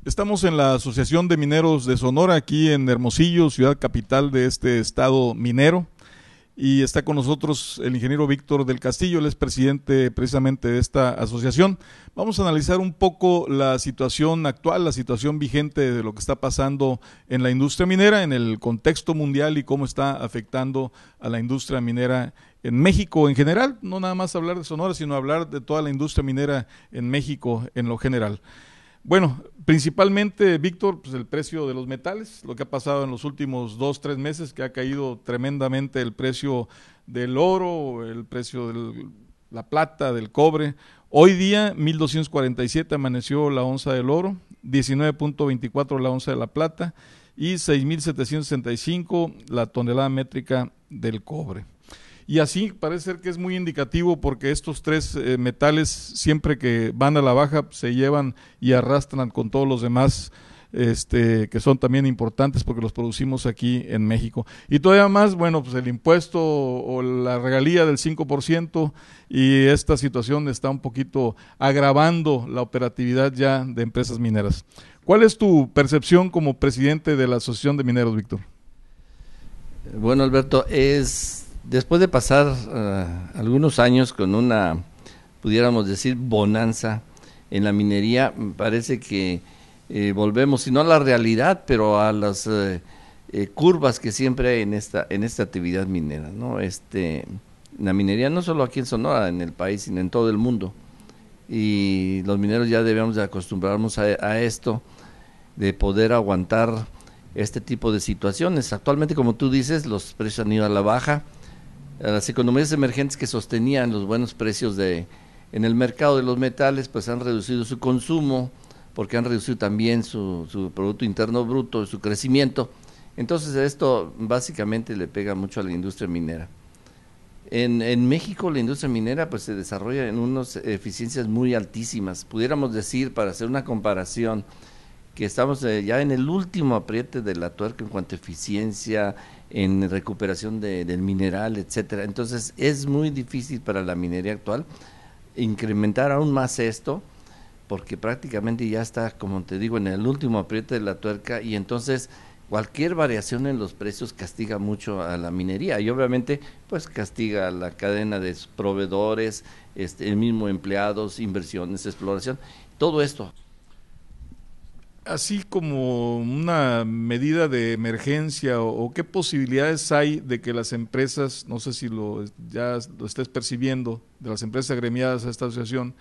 Estamos en la Asociación de Mineros de Sonora, aquí en Hermosillo, ciudad capital de este estado minero. Y está con nosotros el ingeniero Víctor del Castillo, él es presidente precisamente de esta asociación. Vamos a analizar un poco la situación actual, la situación vigente de lo que está pasando en la industria minera, en el contexto mundial y cómo está afectando a la industria minera en México en general. No nada más hablar de Sonora, sino hablar de toda la industria minera en México en lo general. Bueno, principalmente, Víctor, pues el precio de los metales, lo que ha pasado en los últimos 2, 3 meses, que ha caído tremendamente el precio del oro, el precio de la plata, del cobre. Hoy día, 1,247 amaneció la onza del oro, 19,24 la onza de la plata y 6,765 la tonelada métrica del cobre. Y así parece ser que es muy indicativo porque estos tres metales siempre que van a la baja se llevan y arrastran con todos los demás que son también importantes porque los producimos aquí en México. Y todavía más, bueno, pues el impuesto o la regalía del 5% y esta situación está un poquito agravando la operatividad ya de empresas mineras. ¿Cuál es tu percepción como presidente de la Asociación de Mineros, Víctor? Bueno, Alberto, después de pasar algunos años con una, pudiéramos decir, bonanza en la minería, parece que volvemos, si no a la realidad, pero a las curvas que siempre hay en esta actividad minera, ¿no? La minería no solo aquí en Sonora, en el país, sino en todo el mundo. Y los mineros ya debemos de acostumbrarnos a esto, de poder aguantar este tipo de situaciones. Actualmente, como tú dices, los precios han ido a la baja. Las economías emergentes que sostenían los buenos precios en el mercado de los metales, pues han reducido su consumo, porque han reducido también su Producto Interno Bruto, su crecimiento. Entonces esto básicamente le pega mucho a la industria minera. En México la industria minera pues se desarrolla en unas eficiencias muy altísimas. Pudiéramos decir, para hacer una comparación, que estamos ya en el último apriete de la tuerca en cuanto a eficiencia, en recuperación del mineral, etcétera. Entonces es muy difícil para la minería actual incrementar aún más esto, porque prácticamente ya está, como te digo, en el último apriete de la tuerca, y entonces cualquier variación en los precios castiga mucho a la minería, y obviamente pues castiga a la cadena de proveedores, el mismo empleados, inversiones, exploración, todo esto. Así como una medida de emergencia o qué posibilidades hay de que las empresas, no sé si ya lo estés percibiendo, de las empresas agremiadas a esta asociación,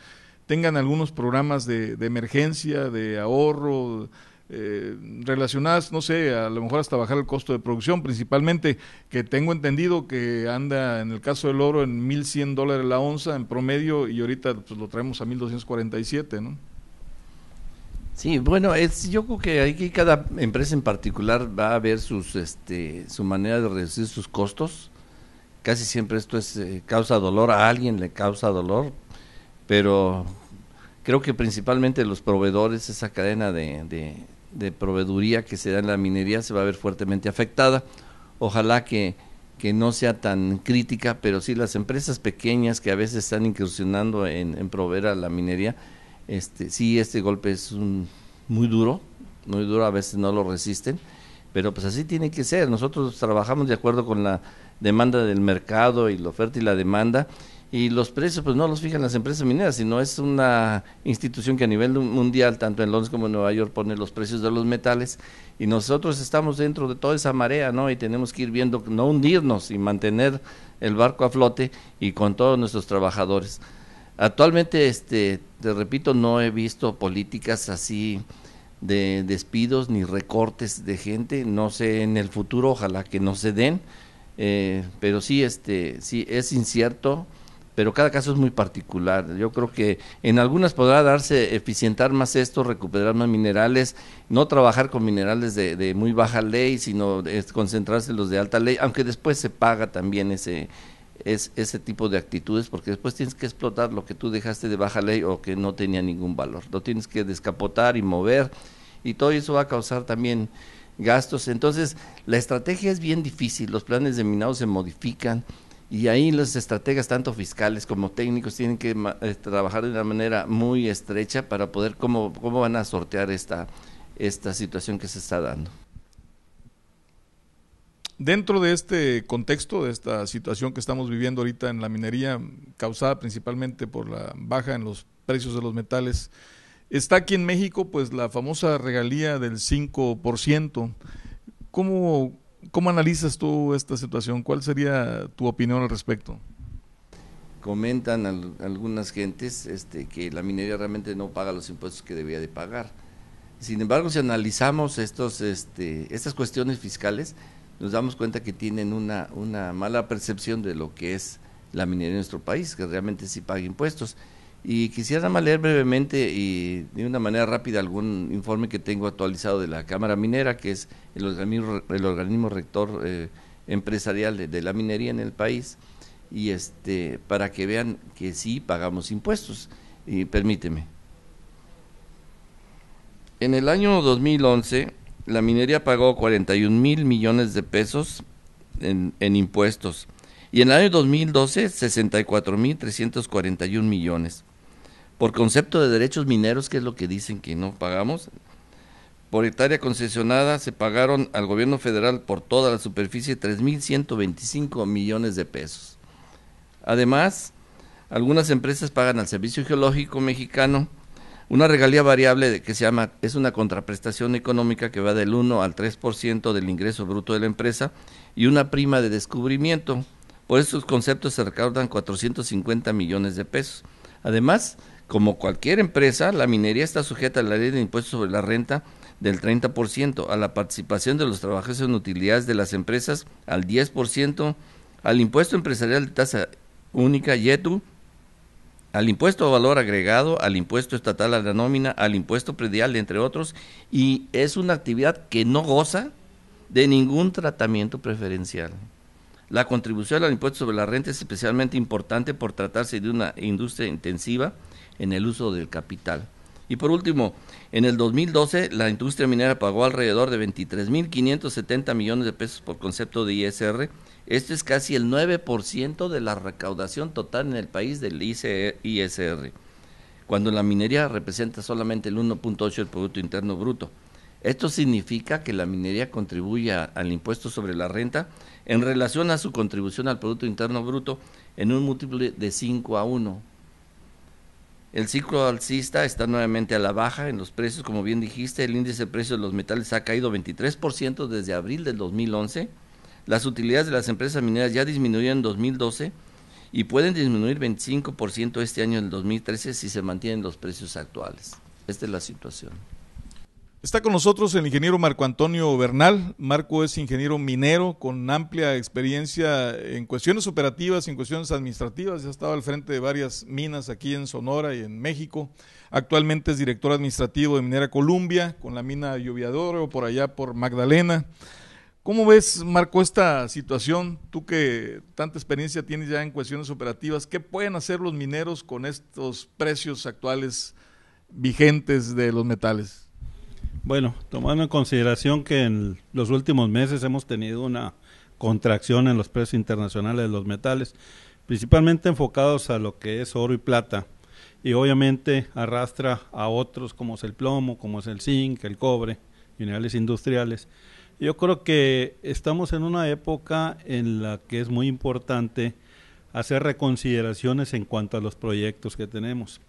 tengan algunos programas de emergencia, de ahorro, relacionadas, no sé, a lo mejor hasta bajar el costo de producción, principalmente, que tengo entendido que anda en el caso del oro en $1,100 la onza en promedio y ahorita pues lo traemos a 1,247, ¿no? Sí, bueno, yo creo que aquí cada empresa en particular va a ver su manera de reducir sus costos. Casi siempre esto causa dolor, a alguien le causa dolor, pero creo que principalmente los proveedores, esa cadena de proveeduría que se da en la minería se va a ver fuertemente afectada. Ojalá que no sea tan crítica, pero sí las empresas pequeñas que a veces están incursionando en proveer a la minería, sí, este golpe es muy duro, a veces no lo resisten, pero pues así tiene que ser. Nosotros trabajamos de acuerdo con la demanda del mercado y la oferta y la demanda, y los precios pues no los fijan las empresas mineras, sino es una institución que a nivel mundial, tanto en Londres como en Nueva York, pone los precios de los metales, y nosotros estamos dentro de toda esa marea, ¿no? Y tenemos que ir viendo, no hundirnos y mantener el barco a flote y con todos nuestros trabajadores. Actualmente, te repito, no he visto políticas así de despidos ni recortes de gente. No sé en el futuro, ojalá que no se den, pero sí, sí es incierto, pero cada caso es muy particular. Yo creo que en algunas podrá darse eficientar más esto, recuperar más minerales, no trabajar con minerales de muy baja ley, sino concentrarse en los de alta ley, aunque después se paga también ese tipo de actitudes, porque después tienes que explotar lo que tú dejaste de baja ley o que no tenía ningún valor, lo tienes que descapotar y mover, y todo eso va a causar también gastos. Entonces la estrategia es bien difícil, los planes de minado se modifican, y ahí los estrategas, tanto fiscales como técnicos, tienen que trabajar de una manera muy estrecha para poder cómo van a sortear esta situación que se está dando. Dentro de este contexto, de esta situación que estamos viviendo ahorita en la minería, causada principalmente por la baja en los precios de los metales, está aquí en México pues la famosa regalía del 5%. ¿Cómo analizas tú esta situación? ¿Cuál sería tu opinión al respecto? Comentan algunas gentes que la minería realmente no paga los impuestos que debía de pagar. Sin embargo, si analizamos estas cuestiones fiscales, nos damos cuenta que tienen una mala percepción de lo que es la minería en nuestro país, que realmente sí paga impuestos. Y quisiera leer brevemente y de una manera rápida algún informe que tengo actualizado de la Cámara Minera, que es el organismo rector empresarial de la minería en el país, y para que vean que sí pagamos impuestos. Y permíteme. En el año 2011, la minería pagó 41,000 millones de pesos en impuestos, y en el año 2012, 64,341 millones. Por concepto de derechos mineros, que es lo que dicen que no pagamos, por hectárea concesionada se pagaron al gobierno federal por toda la superficie 3,125 millones de pesos. Además, algunas empresas pagan al Servicio Geológico Mexicano una regalía variable que es una contraprestación económica que va del 1 al 3% del ingreso bruto de la empresa, y una prima de descubrimiento. Por estos conceptos se recaudan 450 millones de pesos. Además, como cualquier empresa, la minería está sujeta a la ley de impuestos sobre la renta del 30%, a la participación de los trabajadores en utilidades de las empresas al 10%, al impuesto empresarial de tasa única YETU, al impuesto a valor agregado, al impuesto estatal a la nómina, al impuesto predial, entre otros, y es una actividad que no goza de ningún tratamiento preferencial. La contribución al impuesto sobre la renta es especialmente importante por tratarse de una industria intensiva en el uso del capital. Y por último, en el 2012 la industria minera pagó alrededor de 23,570 millones de pesos por concepto de ISR. Esto es casi el 9% de la recaudación total en el país del ISR, cuando la minería representa solamente el 1.8% del Producto Interno Bruto. Esto significa que la minería contribuye al impuesto sobre la renta en relación a su contribución al Producto Interno Bruto en un múltiplo de 5:1. El ciclo alcista está nuevamente a la baja en los precios, como bien dijiste. El índice de precios de los metales ha caído 23% desde abril del 2011. Las utilidades de las empresas mineras ya disminuyeron en 2012 y pueden disminuir 25% este año, en el 2013, si se mantienen los precios actuales. Esta es la situación. Está con nosotros el ingeniero Marco Antonio Bernal. Marco es ingeniero minero con amplia experiencia en cuestiones operativas y en cuestiones administrativas. Ha estado al frente de varias minas aquí en Sonora y en México. Actualmente es director administrativo de Minera Columbia, con la mina Lluvia de Oro, por allá por Magdalena. ¿Cómo ves, Marco, esta situación? Tú que tanta experiencia tienes ya en cuestiones operativas, ¿qué pueden hacer los mineros con estos precios actuales vigentes de los metales? Bueno, tomando en consideración que en los últimos meses hemos tenido una contracción en los precios internacionales de los metales, principalmente enfocados a lo que es oro y plata, y obviamente arrastra a otros como es el plomo, como es el zinc, el cobre, minerales industriales. Yo creo que estamos en una época en la que es muy importante hacer reconsideraciones en cuanto a los proyectos que tenemos.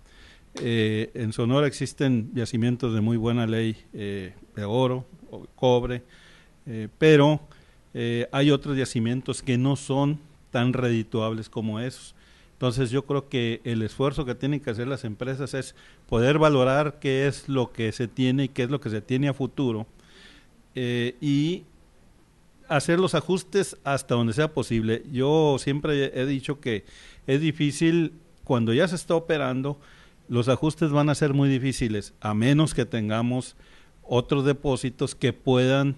En Sonora existen yacimientos de muy buena ley de oro, cobre, pero hay otros yacimientos que no son tan redituables como esos. Entonces yo creo que el esfuerzo que tienen que hacer las empresas es poder valorar qué es lo que se tiene y qué es lo que se tiene a futuro, y hacer los ajustes hasta donde sea posible. Yo siempre he dicho que es difícil cuando ya se está operando. Los ajustes van a ser muy difíciles, a menos que tengamos otros depósitos que puedan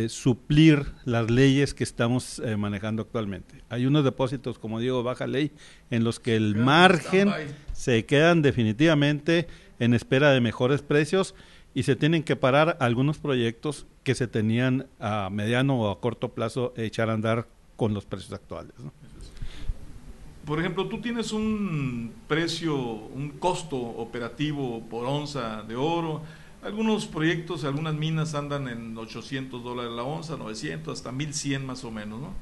suplir las leyes que estamos manejando actualmente. Hay unos depósitos, como digo, baja ley, en los que el margen se quedan definitivamente en espera de mejores precios, y se tienen que parar algunos proyectos que se tenían a mediano o a corto plazo echar a andar con los precios actuales, ¿no? Por ejemplo, tú tienes un precio, un costo operativo por onza de oro. Algunos proyectos, algunas minas andan en $800 la onza, 900, hasta 1100 más o menos, ¿no?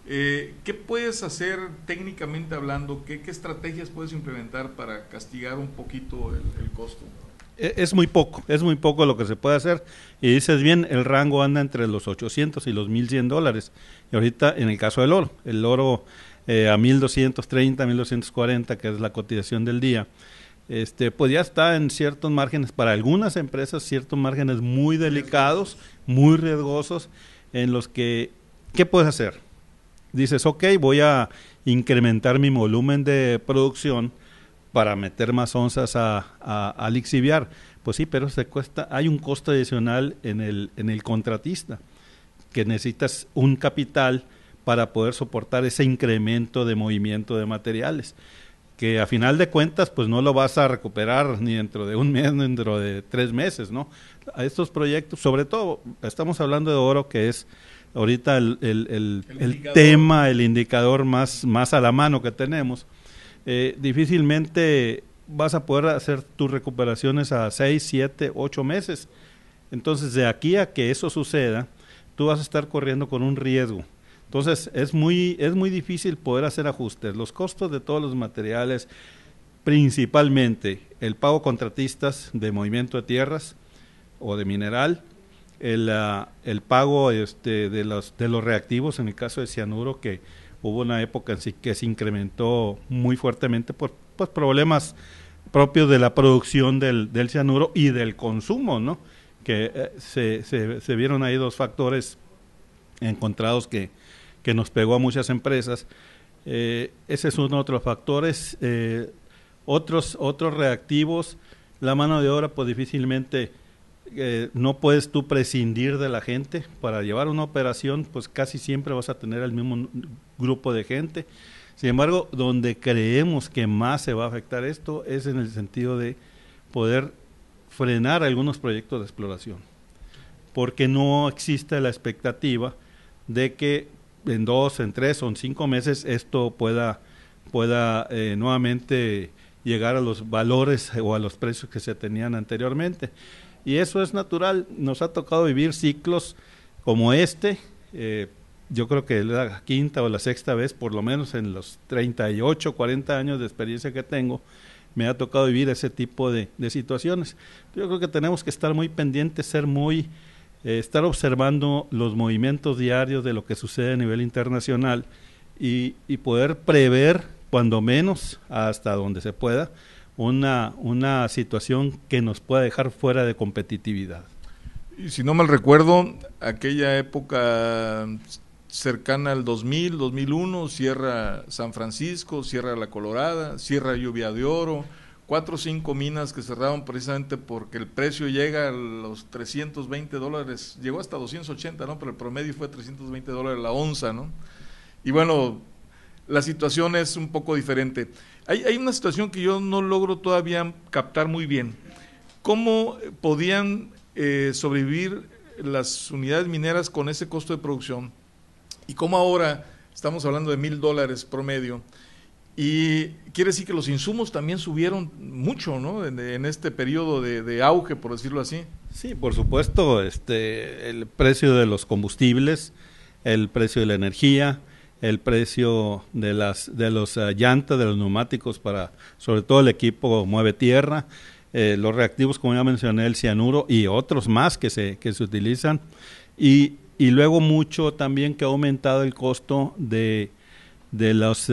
¿Qué puedes hacer técnicamente hablando? ¿Qué estrategias puedes implementar para castigar un poquito el costo? Es muy poco lo que se puede hacer. Y dices bien, el rango anda entre los 800 y los $1100. Y ahorita, en el caso del oro, el oro a 1230, 1240, que es la cotización del día, pues ya está en ciertos márgenes, para algunas empresas, ciertos márgenes muy delicados, muy riesgosos, en los que, ¿qué puedes hacer? Dices, ok, voy a incrementar mi volumen de producción para meter más onzas a lixiviar. Pues sí, pero hay un costo adicional en el contratista, que necesitas un capital para poder soportar ese incremento de movimiento de materiales, que a final de cuentas pues no lo vas a recuperar ni dentro de un mes, ni dentro de 3 meses, ¿no? A estos proyectos, sobre todo, estamos hablando de oro, que es ahorita el tema, el indicador más a la mano que tenemos. Difícilmente vas a poder hacer tus recuperaciones a 6, 7, 8 meses. Entonces, de aquí a que eso suceda, tú vas a estar corriendo con un riesgo. Entonces, es muy difícil poder hacer ajustes. Los costos de todos los materiales, principalmente el pago contratistas de movimiento de tierras o de mineral, el pago de los reactivos, en el caso de cianuro, que hubo una época en sí que se incrementó muy fuertemente por pues, problemas propios de la producción del cianuro y del consumo, ¿no? Que se vieron ahí dos factores encontrados que nos pegó a muchas empresas. Ese es uno de otros factores. Otros reactivos, la mano de obra, pues difícilmente no puedes tú prescindir de la gente. Para llevar una operación, pues casi siempre vas a tener el mismo grupo de gente. Sin embargo, donde creemos que más se va a afectar esto es en el sentido de poder frenar algunos proyectos de exploración, porque no existe la expectativa de que en 2, en 3 o en 5 meses esto pueda nuevamente llegar a los valores o a los precios que se tenían anteriormente. Y eso es natural. Nos ha tocado vivir ciclos como yo creo que es la quinta o la sexta vez, por lo menos en los 38, 40 años de experiencia que tengo, me ha tocado vivir ese tipo de situaciones. Yo creo que tenemos que estar muy pendientes, estar observando los movimientos diarios de lo que sucede a nivel internacional y poder prever, cuando menos, hasta donde se pueda, una situación que nos pueda dejar fuera de competitividad. Y si no mal recuerdo, aquella época cercana al 2000, 2001, cierra San Francisco, cierra La Colorada, cierra Lluvia de Oro, 4 o 5 minas que cerraron precisamente porque el precio llega a los $320, llegó hasta 280, ¿no? Pero el promedio fue $320 la onza, ¿no? Y bueno, la situación es un poco diferente. Hay una situación que yo no logro todavía captar muy bien. ¿Cómo podían sobrevivir las unidades mineras con ese costo de producción? Y cómo ahora estamos hablando de $1,000 promedio. Y quiere decir que los insumos también subieron mucho, ¿no? En este periodo de auge, por decirlo así. Sí, por supuesto, el precio de los combustibles, el precio de la energía, el precio de los llantas, de los neumáticos para, sobre todo el equipo mueve tierra, los reactivos, como ya mencioné, el cianuro y otros más que se utilizan, y luego mucho también que ha aumentado el costo de los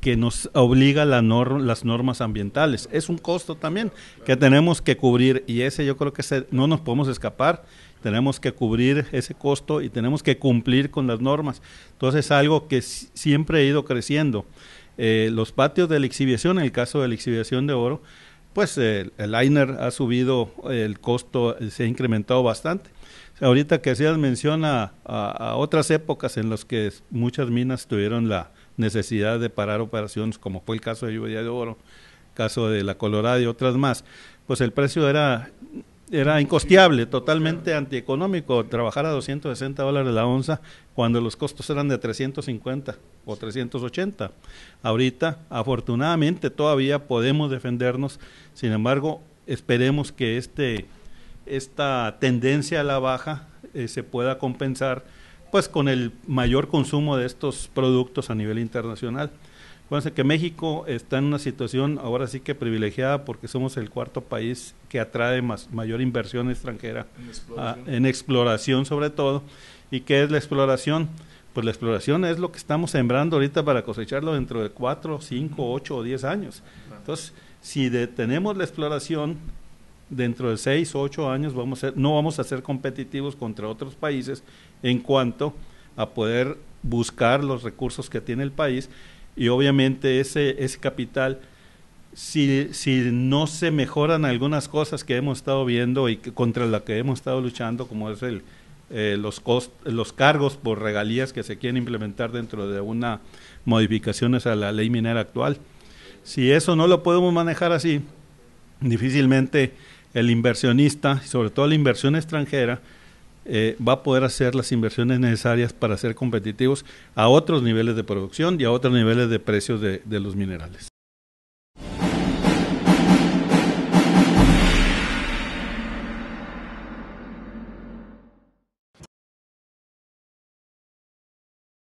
que nos obliga las normas ambientales. Es un costo también que tenemos que cubrir, y ese yo creo que no nos podemos escapar. Tenemos que cubrir ese costo y tenemos que cumplir con las normas. Entonces es algo que siempre ha ido creciendo. Los patios de lixiviación, en el caso de la lixiviación de oro, pues el liner ha subido, el costo se ha incrementado bastante. Ahorita que hacías mención a otras épocas en las que muchas minas tuvieron la necesidad de parar operaciones, como fue el caso de Lluvia de Oro, caso de La Colorada y otras más, pues el precio era incosteable, totalmente antieconómico trabajar a $260 la onza cuando los costos eran de 350 o 380. Ahorita, afortunadamente, todavía podemos defendernos. Sin embargo, esperemos que esta tendencia a la baja se pueda compensar pues con el mayor consumo de estos productos a nivel internacional. Acuérdense que México está en una situación ahora sí que privilegiada porque somos el cuarto país que atrae mayor inversión extranjera en exploración sobre todo. ¿Y qué es la exploración? Pues la exploración es lo que estamos sembrando ahorita para cosecharlo dentro de 4, 5, 8 o 10 años. Entonces, si detenemos la exploración, dentro de 6 o 8 años no vamos a ser competitivos contra otros países en cuanto a poder buscar los recursos que tiene el país, y obviamente ese capital, si no se mejoran algunas cosas que hemos estado viendo y contra la que hemos estado luchando, como es los cargos por regalías que se quieren implementar dentro de una modificaciones a la ley minera actual, si eso no lo podemos manejar así, difícilmente el inversionista, sobre todo la inversión extranjera, va a poder hacer las inversiones necesarias para ser competitivos a otros niveles de producción y a otros niveles de precios de los minerales.